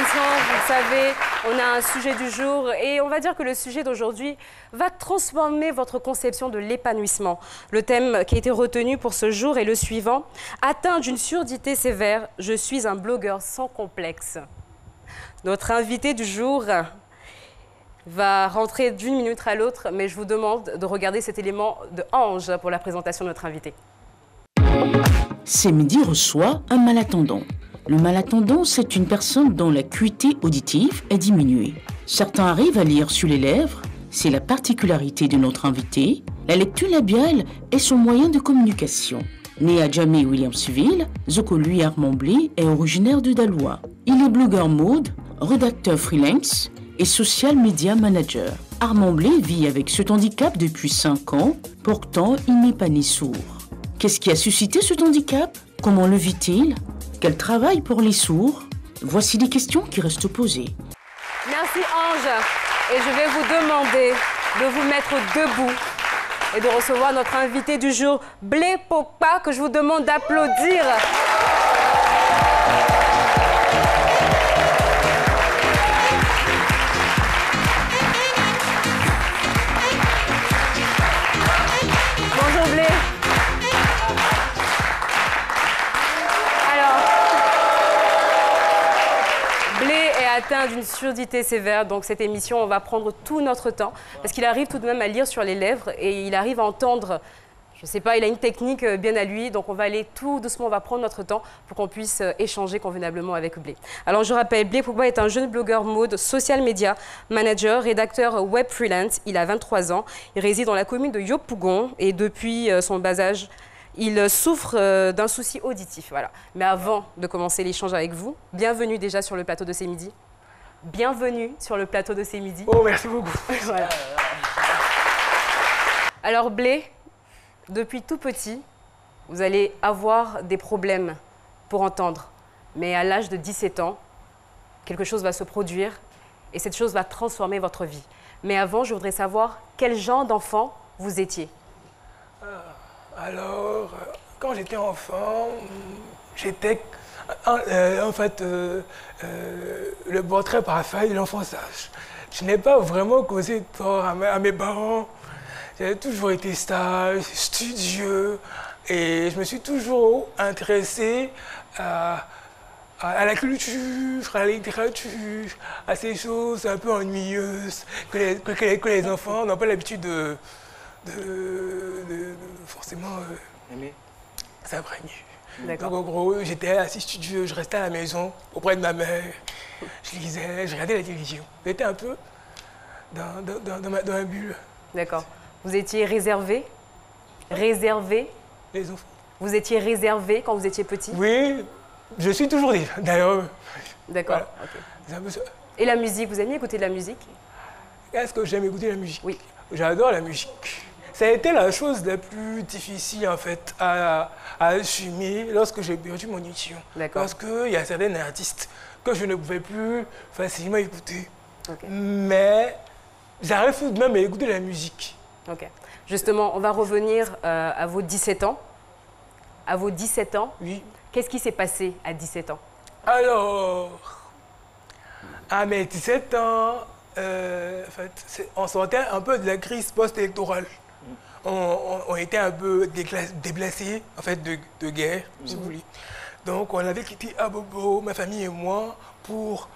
l'émission, vous le savez, on a un sujet du jour et on va dire que le sujet d'aujourd'hui va transformer votre conception de l'épanouissement. Le thème qui a été retenu pour ce jour est le suivant. Atteint d'une surdité sévère, je suis un blogueur sans complexe. Notre invité du jour va rentrer d'une minute à l'autre, mais je vous demande de regarder cet élément de Ange pour la présentation de notre invité. C'est Midi reçoit un malattendant. Le malattendant, c'est une personne dont l'acuité auditive est diminuée. Certains arrivent à lire sur les lèvres, c'est la particularité de notre invité. La lecture labiale est son moyen de communication. Né à Djamé, Williamsville, Zokolu Armand Blé est originaire de Daloa. Il est blogueur mode, rédacteur freelance et social media manager. Armand Blé vit avec ce handicap depuis 5 ans, pourtant il n'est pas né sourd. Qu'est-ce qui a suscité ce handicap? Comment le vit-il? Quel travail pour les sourds? Voici les questions qui restent posées. Merci Ange. Et je vais vous demander de vous mettre debout et de recevoir notre invité du jour, Blé Pokpa, que je vous demande d'applaudir. Bonjour Blé. Atteint d'une surdité sévère, donc cette émission, on va prendre tout notre temps, parce qu'il arrive tout de même à lire sur les lèvres et il arrive à entendre, je ne sais pas, il a une technique bien à lui, donc on va aller tout doucement, on va prendre notre temps pour qu'on puisse échanger convenablement avec Blé. Alors je rappelle, Blé Pokpa est un jeune blogueur mode, social media, manager, rédacteur web freelance, il a 23 ans, il réside dans la commune de Yopougon et depuis son bas âge, il souffre d'un souci auditif, voilà. Mais avant de commencer l'échange avec vous, bienvenue déjà sur le plateau de C'est Midi. Bienvenue sur le plateau de C'est Midi. Oh, merci beaucoup. Voilà. Alors Blé, depuis tout petit, vous allez avoir des problèmes pour entendre. Mais à l'âge de 17 ans, quelque chose va se produire et cette chose va transformer votre vie. Mais avant, je voudrais savoir quel genre d'enfant vous étiez. Alors, quand j'étais enfant, j'étais en fait le portrait parfait de l'enfant sage. Je n'ai pas vraiment causé de tort à mes parents. J'ai toujours été sage, studieux et je me suis toujours intéressé à la culture, à la littérature, à ces choses un peu ennuyeuses que les enfants n'ont pas l'habitude de forcément s'imprégner. Donc en gros, j'étais assez studieux, je restais à la maison auprès de ma mère, je lisais, je regardais la télévision. J'étais un peu dans ma bulle. D'accord. Vous étiez réservé? Réservé? Les enfants. Vous étiez réservé quand vous étiez petit? Oui, je suis toujours d'ailleurs. D'accord. Voilà. Okay. C'est un peu ça. Et la musique, vous aimez écouter de la musique? Est-ce que j'aime écouter la musique? Oui. J'adore la musique. Ça a été la chose la plus difficile en fait à assumer lorsque j'ai perdu mon audition. Parce qu'il y a certains artistes que je ne pouvais plus facilement écouter. Okay. Mais j'arrive tout de même à écouter la musique. Ok. Justement, on va revenir à vos 17 ans. À vos 17 ans, oui. Qu'est-ce qui s'est passé à 17 ans? Alors, à mes 17 ans, en fait, on sortait un peu de la crise post-électorale. On était un peu déplacés en fait, de guerre, si vous voulez. Donc, on avait quitté Abobo, ma famille et moi, pour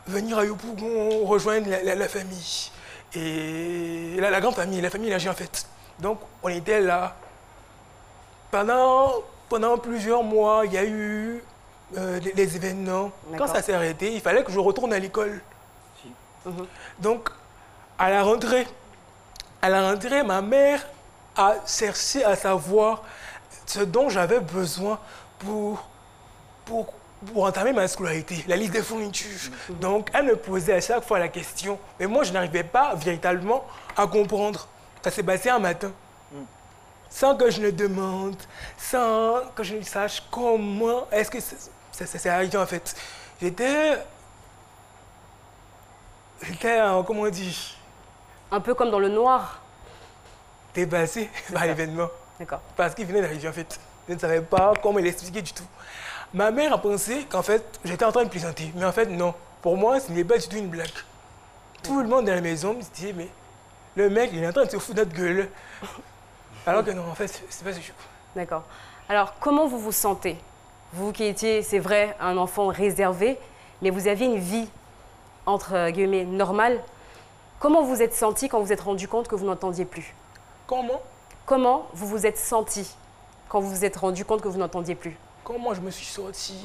venir à Yopougon, rejoindre la famille. Et la grande famille, la famille élargie en fait. Donc, on était là. Pendant plusieurs mois, il y a eu les événements. Quand ça s'est arrêté, il fallait que je retourne à l'école. Donc, à la rentrée, ma mère a cherché à savoir ce dont j'avais besoin pour entamer ma scolarité, la liste des fournitures. Donc, elle me posait à chaque fois la question. Mais moi, je n'arrivais pas véritablement à comprendre. Ça s'est passé un matin. Sans que je ne demande, sans que je ne sache comment est-ce que ça s'est arrivé en fait. J'étais, comment on dit? Un peu comme dans le noir. Dépassé par l'événement. D'accord. Parce qu'il venait d'arriver en fait. Je ne savais pas comment l'expliquer du tout. Ma mère a pensé qu'en fait, j'étais en train de plaisanter. Mais en fait, non. Pour moi, ce n'est pas du tout une blague. Tout le monde dans la maison me disait, mais le mec, il est en train de se foutre notre gueule. Alors que non, en fait, c'est pas ce jeu. D'accord. Alors, comment vous vous sentez? Vous qui étiez, c'est vrai, un enfant réservé, mais vous aviez une vie, entre guillemets, normale. Comment vous êtes senti quand vous vous êtes rendu compte que vous n'entendiez plus? Comment? Comment vous vous êtes senti quand vous vous êtes rendu compte que vous n'entendiez plus? Comment je me suis sorti?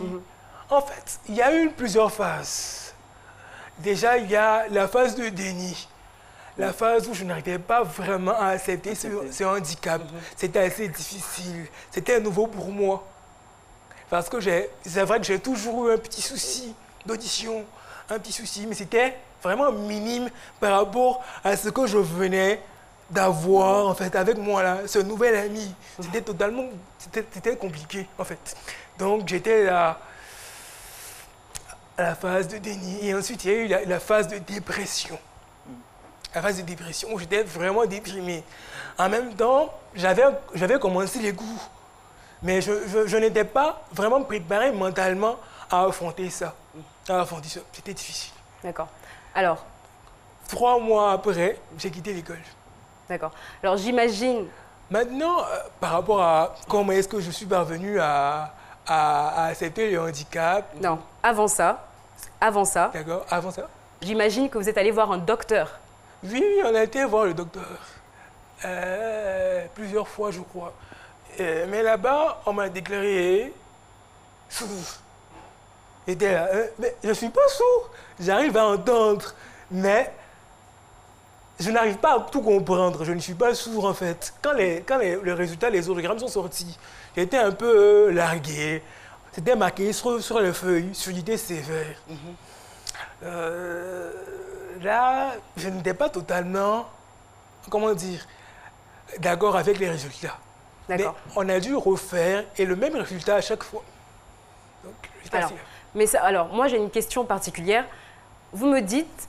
En fait, il y a eu plusieurs phases. Déjà, il y a la phase de déni. La phase où je n'arrivais pas vraiment à accepter ce handicap. C'était assez difficile. C'était nouveau pour moi. Parce que c'est vrai que j'ai toujours eu un petit souci d'audition. Un petit souci, mais c'était vraiment minime par rapport à ce que je venais d'avoir en fait avec moi là, ce nouvel ami. C'était totalement, c'était compliqué en fait. Donc j'étais là à la phase de déni et ensuite il y a eu la phase de dépression. La phase de dépression où j'étais vraiment déprimé. En même temps, j'avais commencé les cours, mais je n'étais pas vraiment préparé mentalement à affronter ça. C'était difficile. D'accord. Alors, 3 mois après, j'ai quitté l'école. D'accord. Alors j'imagine... Maintenant, par rapport à comment est-ce que je suis parvenu à accepter le handicap... Non, avant ça, D'accord, avant ça. j'imagine que vous êtes allé voir un docteur. Oui, on a été voir le docteur. Plusieurs fois, je crois. Mais là-bas, on m'a déclaré sourd. J'étais là, mais je ne suis pas sourd. J'arrive à entendre, mais je n'arrive pas à tout comprendre. Je ne suis pas sourd, en fait. Quand les résultats, les audiogrammes sont sortis, j'étais un peu largué. C'était marqué sur les feuilles, surdité sévère. Là, je n'étais pas totalement, comment dire, d'accord avec les résultats. Mais on a dû refaire et le même résultat à chaque fois. Donc, alors, moi j'ai une question particulière. Vous me dites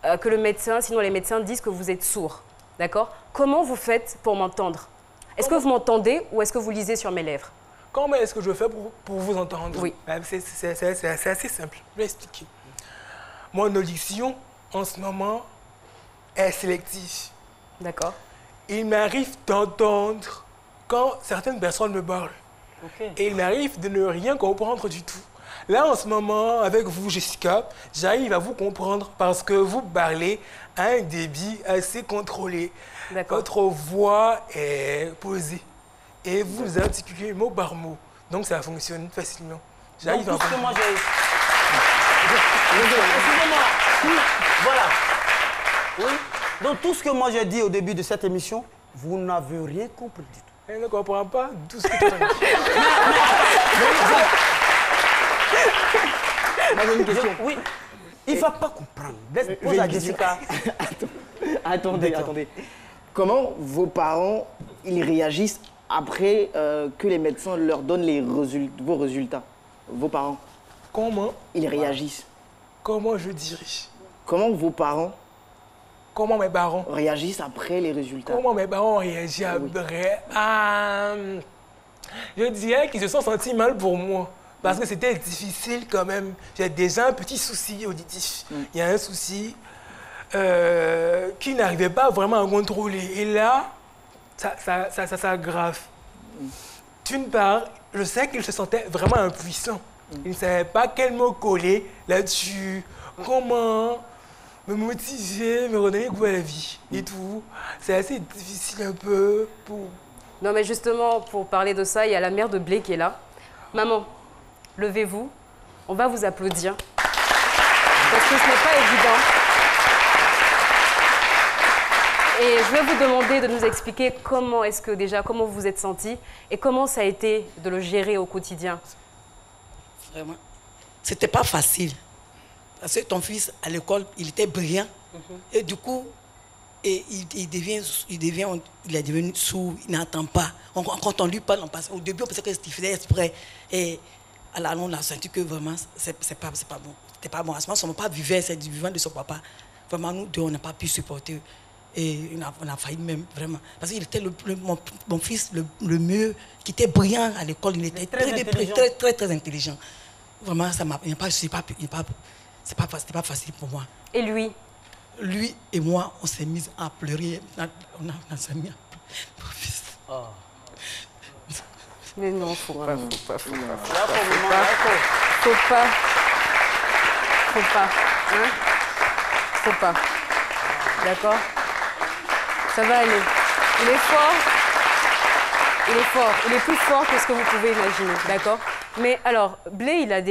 que le médecin, sinon les médecins disent que vous êtes sourd. D'accord? Comment vous faites pour m'entendre? Est-ce que vous m'entendez ou est-ce que vous lisez sur mes lèvres? Comment est-ce que je fais pour vous entendre? Oui. C'est assez simple. Je vais expliquer. Mon audition, en ce moment, est sélective. D'accord. Il m'arrive d'entendre quand certaines personnes me parlent. Et il m'arrive de ne rien comprendre du tout. Là, en ce moment, avec vous, Jessica, j'arrive à vous comprendre parce que vous parlez à un débit assez contrôlé. Votre voix est posée et vous articulez mot par mot. Donc, ça fonctionne facilement. J'arrive à Excusez-moi. Voilà. Oui. Donc, tout ce que moi j'ai dit au début de cette émission, vous n'avez rien compris du tout. Je ne comprends pas tout ce que tu as dit. Une question. Oui. Il ne va pas comprendre. Pose à Jessica. Attendez. Comment vos parents ils réagissent après que les médecins leur donnent vos résultats? Vos parents. Comment ils réagissent? Comment je dirais? Comment vos parents? Comment mes parents réagissent après les résultats? Comment mes parents réagissent après? Je dirais qu'ils se sont sentis mal pour moi. Parce que c'était difficile quand même. J'ai déjà un petit souci auditif. Il y a un souci qui n'arrivait pas vraiment à contrôler. Et là, ça s'aggrave. D'une part, je sais qu'il se sentait vraiment impuissant. Il ne savait pas quel mot coller là-dessus. Comment me motiver, me redonner goût à la vie et tout. C'est assez difficile un peu pour... Non, mais justement, pour parler de ça, il y a la mère de Blé qui est là. Maman, levez-vous, on va vous applaudir. Parce que ce n'est pas évident. Et je vais vous demander de nous expliquer comment vous vous êtes senti et comment ça a été de le gérer au quotidien. Vraiment, c'était pas facile. Parce que ton fils, à l'école, il était brillant. Et du coup, il est devenu sourd, il n'entend pas. Quand on lui parle, au début, on pensait que c'était faisait exprès. Et à la longue, on a senti que vraiment, c'est pas bon. C'était pas bon. À ce moment, son papa vivait, c'est du vivant de son papa. Vraiment, nous deux, on n'a pas pu supporter. Et on a failli même, vraiment. Parce qu'il était mon fils le mieux, qui était brillant à l'école. Il était très intelligent. Vraiment, ça m'a... C'est pas facile pour moi. Et lui? Lui et moi, on s'est mis à pleurer. On s'est mis à pleurer. Oh. Mais non, faut pas. D'accord? Ça va aller. Il est fort. Il est plus fort que ce que vous pouvez imaginer. D'accord? Mais alors, Blé, il a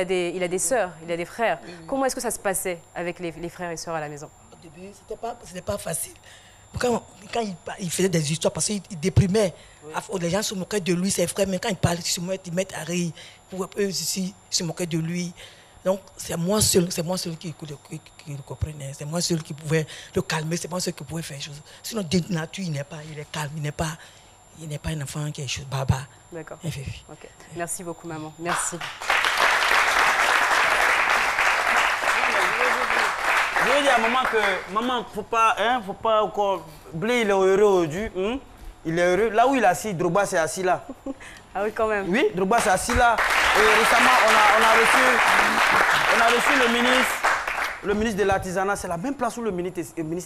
des sœurs, il a des frères. Comment est-ce que ça se passait avec les frères et sœurs à la maison? Au début, c'était pas facile. Quand il faisait des histoires, parce qu'il déprimait, les gens se moquaient de lui, ses frères, mais quand il parlait, ils se mettent à rire. Pour eux aussi, ils se moquaient de lui. Donc, c'est moi seul qui le comprenais. C'est moi seul qui pouvais le calmer, c'est moi seul qui pouvait faire des choses. Sinon, de nature, il est calme, il n'est pas un enfant qui est chose baba. D'accord. Ok. Merci beaucoup, maman. Merci. Je veux dire à maman que, maman, faut pas encore... Blé, il est heureux aujourd'hui. Il est heureux. Là où il est assis, Drogba c'est assis là. Ah oui, quand même. Oui, Drogba c'est assis là. Et récemment, on a reçu le ministre de l'artisanat. C'est la même place où le ministre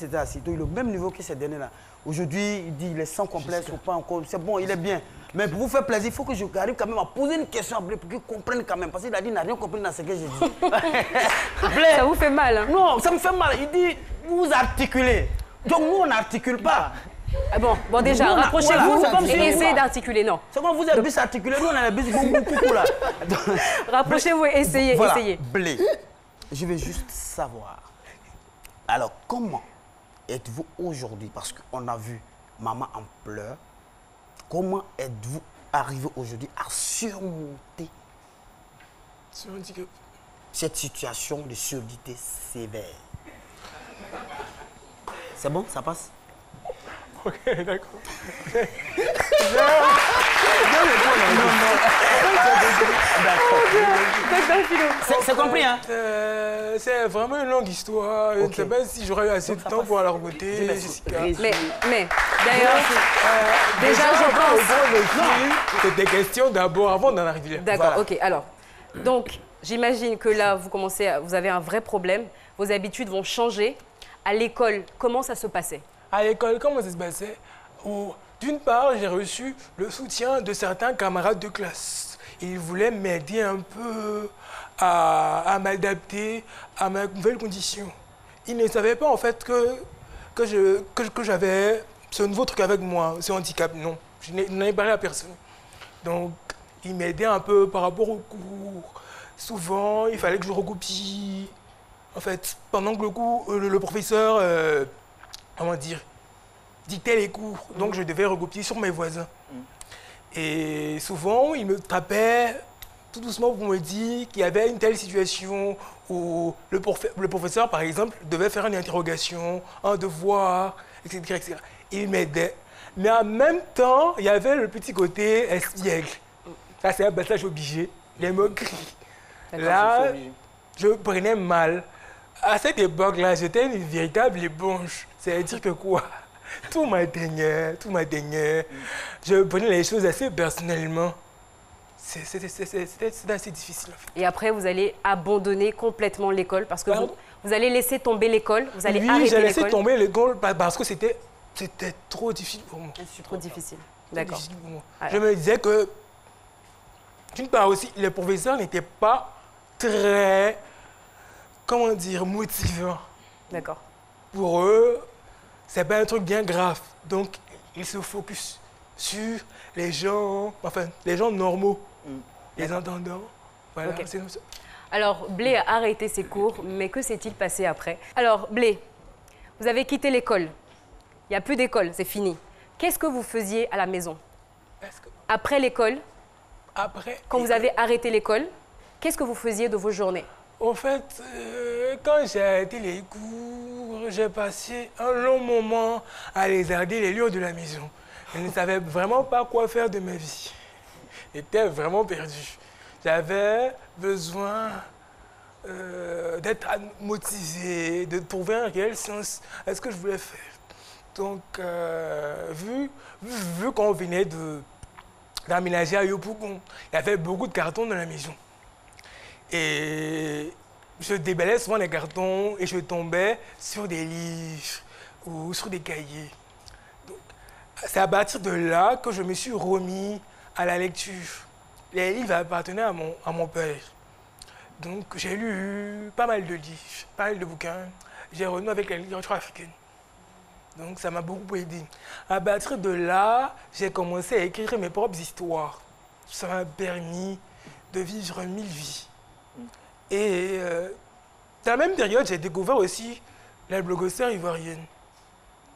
était assis. Donc, il est au même niveau que ces derniers-là. Aujourd'hui, il dit il est sans complexe, faut pas encore. C'est bon, il est bien. Mais pour vous faire plaisir, il faut que j'arrive quand même à poser une question à Blé pour qu'il comprenne quand même. Parce qu'il a dit qu'il n'a rien compris dans ce que j'ai dit. Blé, ça vous fait mal, hein? Non, ça me fait mal. Il dit, vous articulez. Donc nous, on n'articule pas. Ah bon, déjà, rapprochez-vous et essayez d'articuler, non. C'est comme vous êtes bis articulé, nous on a les bis beaucoup là. Rapprochez-vous et essayez. Voilà, essayez. Blé, je veux juste savoir. Alors, comment êtes-vous aujourd'hui? Parce qu'on a vu maman en pleurs. Comment êtes-vous arrivé aujourd'hui à surmonter cette situation de surdité sévère? C'est bon, ça passe? Ok, d'accord. C'est compris, hein? C'est vraiment une longue histoire. Je ne sais pas si j'aurais eu assez de temps pour la raconter. Mais d'ailleurs, déjà, je pense... C'est des questions d'abord, avant d'en arriver là. D'accord, ok. Alors, donc, j'imagine que là, vous avez un vrai problème. Vos habitudes vont changer. À l'école, comment ça se passait? À l'école, comment ça se passait? D'une part, j'ai reçu le soutien de certains camarades de classe. Ils voulaient m'aider un peu à m'adapter à ma nouvelle condition. Ils ne savaient pas en fait que j'avais ce nouveau truc avec moi, ce handicap. Non, je n'en ai parlé à personne. Donc, ils m'aidaient un peu par rapport aux cours. Souvent, il fallait que je recopie. En fait, pendant que le professeur, comment dire, dictait les cours, donc je devais recopier sur mes voisins. Et souvent, il me tapait tout doucement pour me dire qu'il y avait une telle situation où le professeur, par exemple, devait faire une interrogation, un devoir, etc. etc. Il m'aidait. Mais en même temps, il y avait le petit côté espiègle. Ça, c'est un passage obligé. Les moqueries. Là, je prenais mal. À cette époque-là, j'étais une véritable éponge. C'est-à-dire que quoi? Tout m'atteignait. Je prenais les choses assez personnellement. C'était assez difficile. En fait. Et après, vous allez abandonner complètement l'école parce que vous allez laisser tomber l'école, vous allez arrêter l'école. Oui, j'ai laissé tomber l'école parce que c'était trop difficile pour moi. Trop difficile, d'accord. Je me disais que, d'une part aussi, les professeurs n'étaient pas très, comment dire, motivants. D'accord. Pour eux, c'est pas un truc bien grave. Donc, ils se focus sur les gens, enfin, les gens normaux, les entendants. Voilà, okay. C'est comme ça. Alors, Blé a arrêté ses cours, mais que s'est-il passé après? Alors, Blé, vous avez quitté l'école. Il n'y a plus d'école, c'est fini. Qu'est-ce que vous faisiez à la maison? Après l'école, quand vous avez arrêté l'école, qu'est-ce que vous faisiez de vos journées? En fait, quand j'ai arrêté les cours, j'ai passé un long moment à regarder les lieux de la maison. Je ne savais vraiment pas quoi faire de ma vie. J'étais vraiment perdu. J'avais besoin d'être motivé, de trouver un réel sens à ce que je voulais faire. Donc, vu qu'on venait d'aménager à Yopougon, il y avait beaucoup de cartons dans la maison. Et je déballais souvent les cartons et je tombais sur des livres ou sur des cahiers. C'est à partir de là que je me suis remis à la lecture. Les livres appartenaient à mon père. Donc j'ai lu pas mal de livres, pas mal de bouquins. J'ai renoué avec la littérature africaine. Donc ça m'a beaucoup aidé. À partir de là, j'ai commencé à écrire mes propres histoires. Ça m'a permis de vivre 1000 vies. Et dans la même période, j'ai découvert aussi la blogosphère ivoirienne.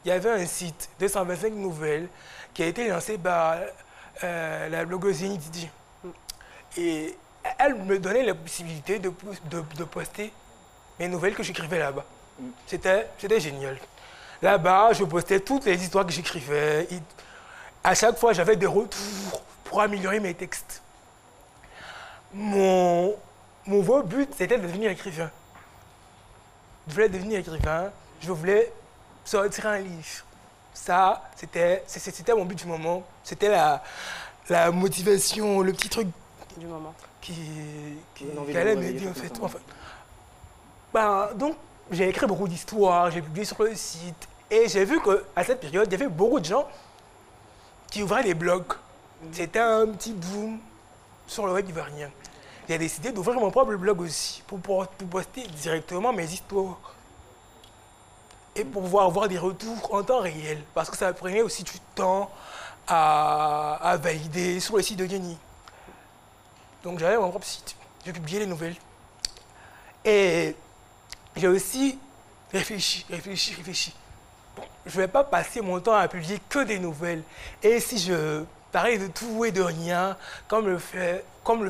Il y avait un site, 225 nouvelles, qui a été lancé par la blogueuse Didi. Et elle me donnait la possibilité de poster mes nouvelles que j'écrivais là-bas. C'était génial. Là-bas, je postais toutes les histoires que j'écrivais. À chaque fois, j'avais des retours pour améliorer mes textes. Mon vrai but, c'était de devenir écrivain. Je voulais devenir écrivain. Je voulais sortir un livre. Ça, c'était mon but du moment. C'était la motivation, le petit truc du moment qui allait m'aider en fait. Donc, j'ai écrit beaucoup d'histoires, j'ai publié sur le site. Et j'ai vu qu'à cette période, il y avait beaucoup de gens qui ouvraient des blogs. C'était un petit boom sur le web ivoirien. J'ai décidé d'ouvrir mon propre blog aussi pour poster directement mes histoires. Et pour pouvoir avoir des retours en temps réel. Parce que ça prenait aussi du temps à valider sur le site de Guény. Donc j'avais mon propre site. J'ai publié les nouvelles. Et j'ai aussi réfléchi. Bon, je ne vais pas passer mon temps à publier que des nouvelles. Et si je parlais de tout et de rien, comme le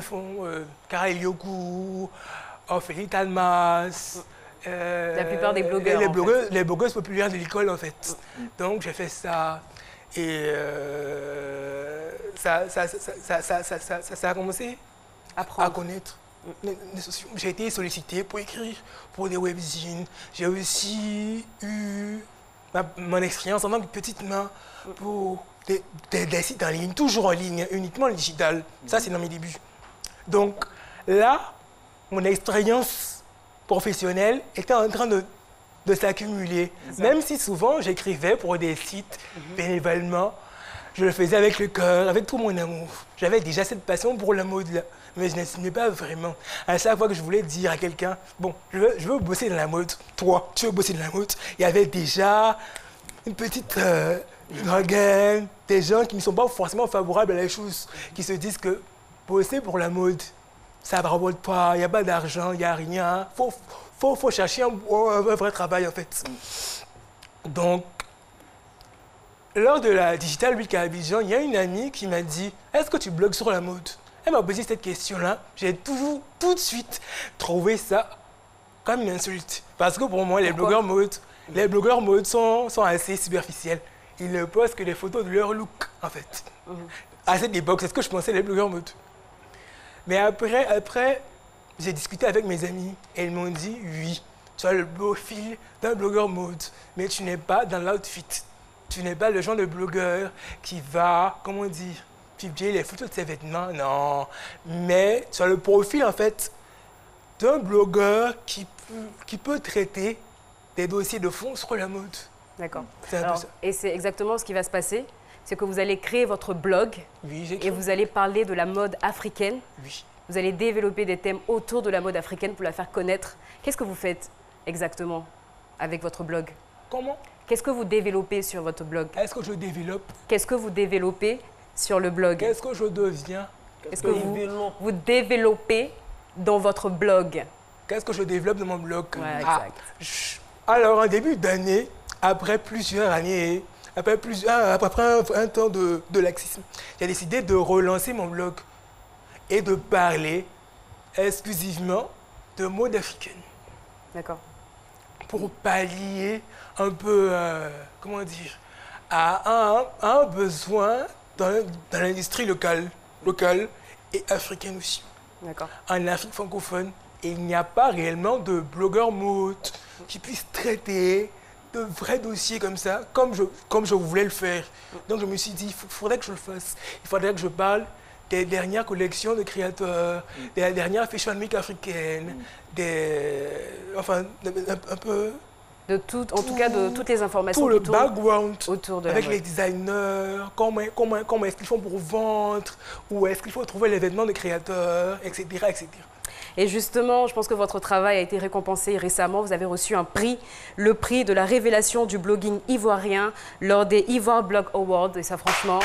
font Karel Yoku, Ophélie Talmas, la plupart des blogueurs, les blogueuses populaires de l'école en fait. Donc j'ai fait ça et ça a commencé à connaître les sociaux. J'ai été sollicité pour écrire pour des webzines. J'ai aussi eu mon expérience en tant que petite main pour des sites en ligne, toujours en ligne, uniquement le digital. Ça c'est dans mes débuts. Donc là, mon expérience professionnelle était en train de s'accumuler. Même si souvent j'écrivais pour des sites bénévolement, je le faisais avec le cœur, avec tout mon amour. J'avais déjà cette passion pour la mode là, mais je n'assumais pas vraiment. À chaque fois que je voulais dire à quelqu'un, bon, je veux bosser dans la mode, toi, tu veux bosser dans la mode, il y avait déjà une petite rengaine, des gens qui ne sont pas forcément favorables à la chose, qui se disent que bosser pour la mode, ça ne rapporte pas, il n'y a pas d'argent, il n'y a rien. Faut chercher un vrai travail, en fait. Donc, lors de la Digital Week à Abidjan, il y a une amie qui m'a dit « Est-ce que tu blogues sur la mode ?» Elle m'a posé cette question-là. J'ai tout de suite trouvé ça comme une insulte. Parce que pour moi, les blogueurs mode sont assez superficiels. Ils ne postent que des photos de leur look, en fait. À cette époque, c'est ce que je pensais, les blogueurs mode. Mais après, j'ai discuté avec mes amis et ils m'ont dit, oui, tu as le profil d'un blogueur mode, mais tu n'es pas dans l'outfit. Tu n'es pas le genre de blogueur qui va, comment dire, publier les photos de ses vêtements, non. Mais tu as le profil, en fait, d'un blogueur qui peut traiter des dossiers de fond sur la mode. D'accord. Et c'est exactement ce qui va se passer. C'est que vous allez créer votre blog et vous allez parler de la mode africaine. Oui. Vous allez développer des thèmes autour de la mode africaine pour la faire connaître. Qu'est-ce que vous faites exactement avec votre blog? Comment? Qu'est-ce que vous développez sur votre blog? Est-ce que je développe? Qu'est-ce que vous développez sur le blog? Qu'est-ce que je deviens? Qu'est-ce que vous développez dans votre blog? Qu'est-ce que je développe dans mon blog? Ouais, exact. Alors, en début d'année, après plusieurs années, après un temps de laxisme, j'ai décidé de relancer mon blog et de parler exclusivement de mode africaine. D'accord. Pour pallier un peu, comment dire, à un besoin dans l'industrie locale et africaine aussi. D'accord. En Afrique francophone, il n'y a pas réellement de blogueurs mode qui puissent traiter de vrais dossiers comme ça, comme je voulais le faire. Donc je me suis dit, il faudrait que je le fasse. Il faudrait que je parle des dernières collections de créateurs, des dernières Fashion Week africaines, enfin, un peu... En tout cas, de toutes les informations tout le background autour de avec les designers, comment est-ce qu'ils font pour vendre, où est-ce qu'il faut trouver l'événement de créateurs, etc., etc. Et justement, je pense que votre travail a été récompensé récemment. Vous avez reçu un prix, le prix de la révélation du blogging ivoirien lors des Ivoire Blog Awards. Et ça, franchement,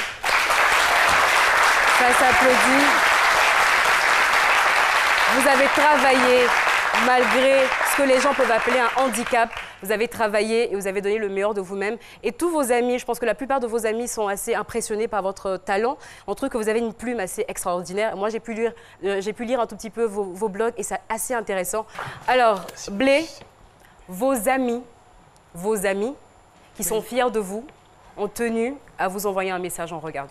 ça s'applaudit. Vous avez travaillé malgré ce que les gens peuvent appeler un handicap. Vous avez travaillé et vous avez donné le meilleur de vous-même. Et tous vos amis, je pense que la plupart de vos amis sont assez impressionnés par votre talent. On trouve que vous avez une plume assez extraordinaire. Moi, j'ai pu lire un tout petit peu vos blogs et c'est assez intéressant. Alors, Blé, vos amis qui sont fiers de vous, ont tenu à vous envoyer un message. On regarde.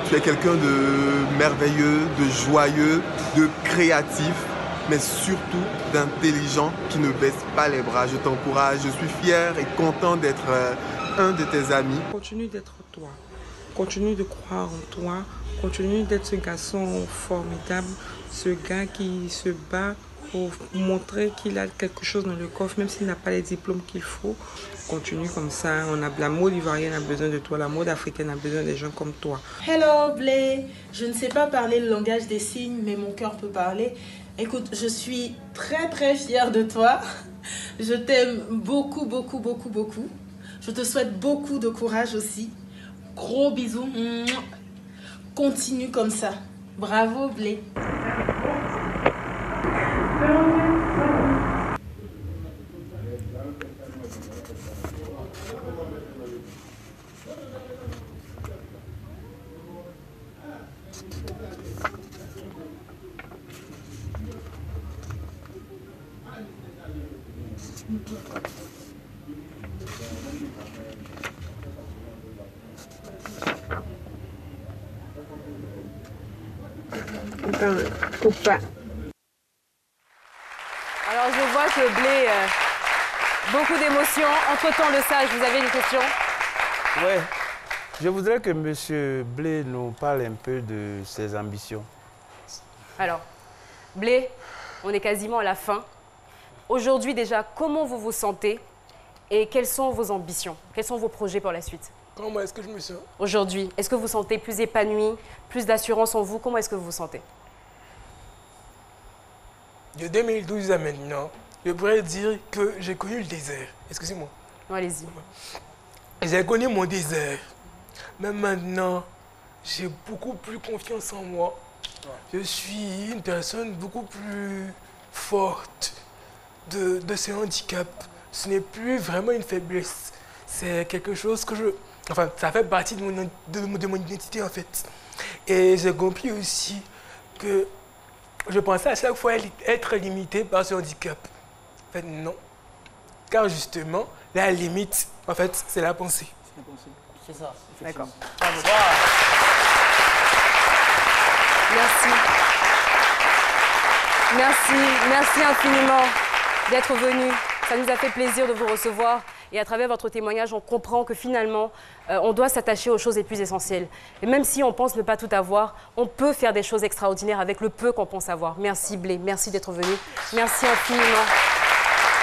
Tu es quelqu'un de merveilleux, de joyeux, de créatif, mais surtout d'intelligent qui ne baisse pas les bras. Je t'encourage, je suis fier et content d'être un de tes amis. Continue d'être toi, continue de croire en toi, continue d'être ce garçon formidable, ce gars qui se bat pour montrer qu'il a quelque chose dans le coffre, même s'il n'a pas les diplômes qu'il faut. Continue comme ça. La mode ivoirienne a besoin de toi, la mode africaine a besoin des gens comme toi. Hello Blé, je ne sais pas parler le langage des signes, mais mon cœur peut parler. Écoute, je suis très fière de toi. Je t'aime beaucoup, beaucoup, beaucoup, beaucoup. Je te souhaite beaucoup de courage aussi. Gros bisous. Continue comme ça. Bravo Blé. Alors je vois que Blé, beaucoup d'émotions. Entre-temps, le sage, vous avez une question? Oui. Je voudrais que M. Blé nous parle un peu de ses ambitions. Alors, Blé, on est quasiment à la fin. Aujourd'hui déjà, comment vous vous sentez et quelles sont vos ambitions? Quels sont vos projets pour la suite? Comment est-ce que je me sens? Aujourd'hui, est-ce que vous vous sentez plus épanoui, plus d'assurance en vous? Comment est-ce que vous vous sentez? De 2012 à maintenant, je pourrais dire que j'ai connu le désert. Excusez-moi. Allez-y. J'ai connu mon désert. Mais maintenant, j'ai beaucoup plus confiance en moi. Je suis une personne beaucoup plus forte de ce handicap. Ce n'est plus vraiment une faiblesse. C'est quelque chose que Enfin, ça fait partie de mon identité en fait. Et j'ai compris aussi que je pensais à chaque fois être limité par ce handicap. En fait, non. Car justement, la limite, en fait, c'est la pensée. C'est ça. D'accord. Bravo. Merci infiniment d'être venu. Ça nous a fait plaisir de vous recevoir. Et à travers votre témoignage, on comprend que finalement, on doit s'attacher aux choses les plus essentielles. Et même si on pense ne pas tout avoir, on peut faire des choses extraordinaires avec le peu qu'on pense avoir. Merci Blé, merci d'être venu. Merci infiniment.